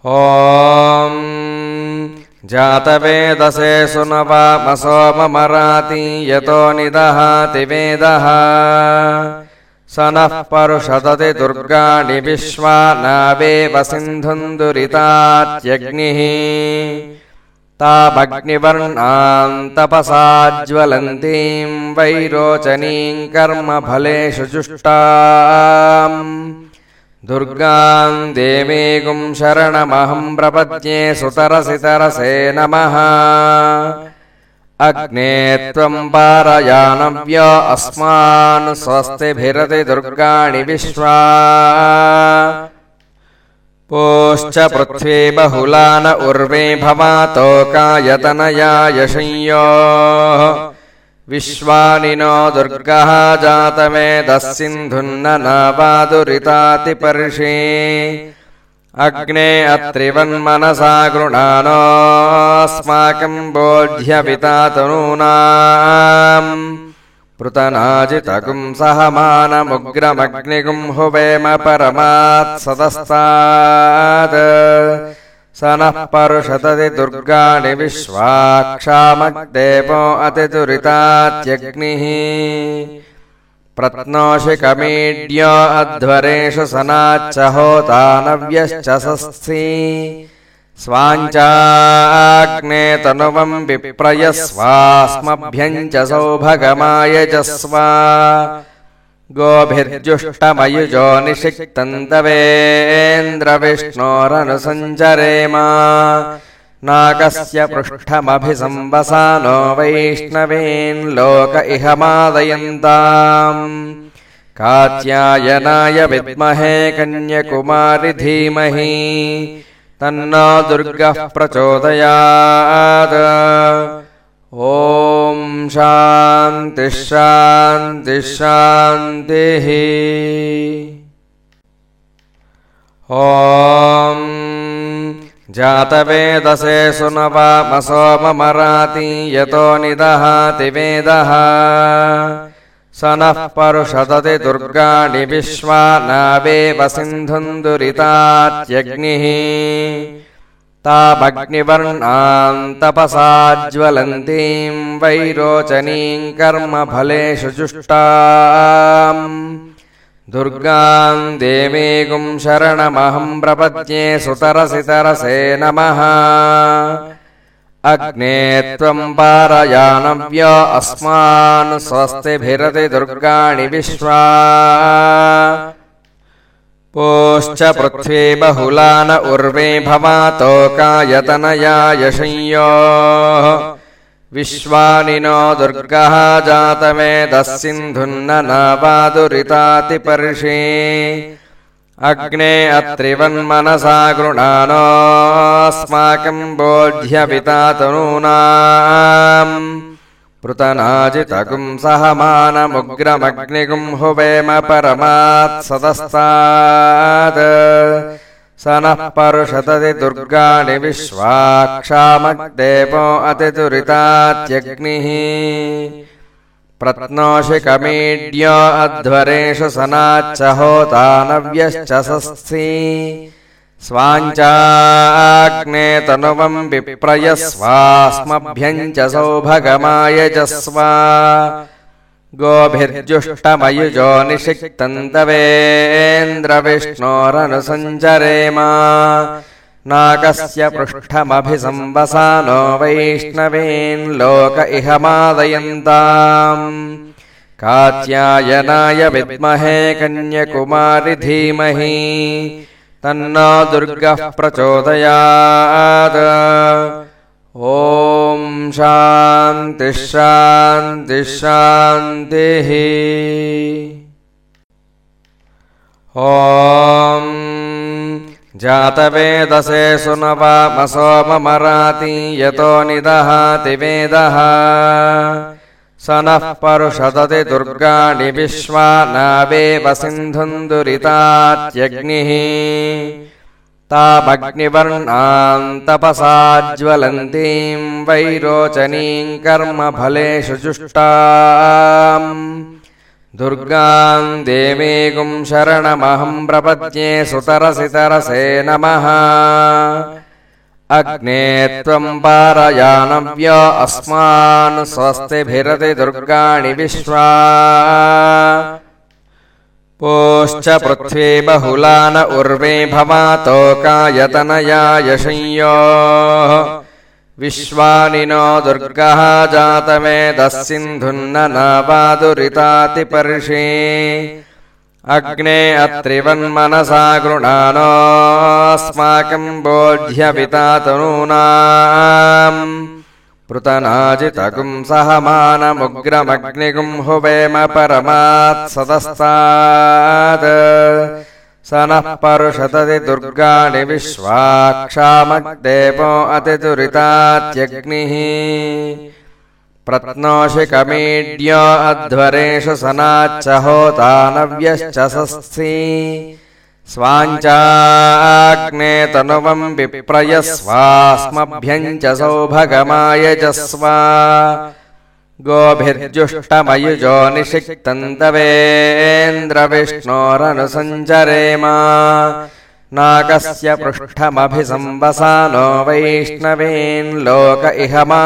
ॐ जातवेदसे सुनवामसो ममराति यतो निदहाति वेदः स नः परुषदति दुर्गाणि विश्वा नावेव सिन्धुन्दुरितात्यग्निः तामग्निवर्णां तपसा ज्वलन्तीं वैरोचनीं कर्मफलेषु जुष्टाम् दुर्गां देवीगुं शरणमहं प्रपद्ये सुतरसि तरसे नमः अग्ने त्वं पारयानव्य अस्मान् स्वस्तिभिरति दुर्गाणि विश्वा पोश्च पृथ्वी बहुलान उर्वे भवातोकायतनया यशंयोः विश्वानि नो दुर्गः जातवेदः सिन्धुन्ननावादुरितातिपर्षि अग्ने अत्रिवन्मनसा गृणानोऽस्माकं बोध्यवितातनूनाम् पृतनाजितगुं सहमानमुग्रमग्निगुं हुवेम परमात्सदस्तात् स नः परुषदति दुर्गाणि विश्वाक्षामग्देवो अतिदुरितात्यग्निः प्रत्नोषिकमीड्य अध्वरेषु सनाच्च होतानव्यश्च सस्थि स्वाञ्चाग्ने तनुवं विप्रयस्वास्मभ्यं च सौभगमायजस्व गोभिर्जुष्टमयुजो निषिक्तं तवेन्द्रविष्णोरनुसञ्चरेम नाकस्य पृष्ठमभिसंवसानो वैष्णवीन् लोक इह मादयन्ताम् कात्यायनाय विद्महे कन्यकुमारि धीमहि तन्नो दुर्गः प्रचोदयात् ॐ शान्तिः शान्तिः शान्तिः ॐ जातवेदसे सुनवामसो ममराति यतो निदहाति वेदः स नः परुषदति दुर्गाणि विश्वा नावेव सिन्धुन्दुरितात्यग्निः तामग्निवर्णां तपसा ज्वलन्तीं वैरोचनीं कर्मफलेषु जुष्टाम् दुर्गां देवीगुं शरणमहं प्रपद्ये सुतरसि तरसे नमः अग्ने त्वं पारयानव्य अस्मान् स्वस्तिभिरति दुर्गाणि विश्वा पोश्च पृथ्वी बहुलान उर्वे भवातोकायतनया यशंयोः विश्वानि नो दुर्गः जातवेदः सिन्धुन्ननावादुरितातिपर्षि अग्ने अत्रिवन्मनसा गृणानोऽस्माकं बोध्यवितातनूनाम् पृतनाजितगुं सहमानमुग्रमग्निगुं हुवेम परमात्सदस्तात् स नः परुषदति दुर्गाणि विश्वाक्षामग्देवो अतिदुरितात्यग्निः प्रत्नोषिकमीड्य अध्वरेषु सनाच्च होतानव्यश्च सस्थि स्वाञ्चाग्ने तनुवं विप्रयस्वास्मभ्यं च सौभगमायजस्व गोभिर्जुष्टमयुजो निषिक्तं तवेन्द्रविष्णोरनुसञ्चरेम नाकस्य पृष्ठमभिसंवसानो वैष्णवीन् लोक इह मादयन्ताम् कात्यायनाय विद्महे कन्यकुमारि धीमहि तन्नो दुर्गः प्रचोदयात् ॐ शान्तिः शान्तिः शान्तिः ॐ जातवेदसे सुनवामसो ममराति यतो निदहाति वेदः स नः परुषदति दुर्गाणि विश्वा नावेव सिन्धुन्दुरितात्यग्निः तामग्निवर्णां तपसा ज्वलन्तीं वैरोचनीं कर्मफलेषु जुष्टाम् दुर्गां देवीं शरणमहं प्रपद्ये सुतरसि तरसे नमः अग्ने त्वं पारयानव्य अस्मान् स्वस्तिभिरति दुर्गाणि विश्वा पोश्च पृथ्वी बहुलान उर्वे भवातोकायतनया यशंयोः विश्वानि नो दुर्गः जातवेदः सिन्धुन्ननावादुरितातिपर्षि अग्ने अत्रिवन्मनसा गृणानोऽस्माकं बोध्यवितातनूनाम् पृतनाजितगुं सहमानमुग्रमग्निगुं हुवेम परमात्सदस्तात् स नः परुषतति दुर्गाणि विश्वाक्षामग्देवो अतिदुरितात्यग्निः प्रत्नोषिकमीड्य अध्वरेषु सनाच्च होतानव्यश्च सस्थि स्वाञ्चाग्ने तनुवं विप्रयस्वास्मभ्यं च सौभगमायजस्व गोभिर्जुष्टमयुजो निषिक्तं तवेन्द्रविष्णोरनुसञ्चरेम नाकस्य पृष्ठमभिसंवसानो वैष्णवीन् लोक इह मा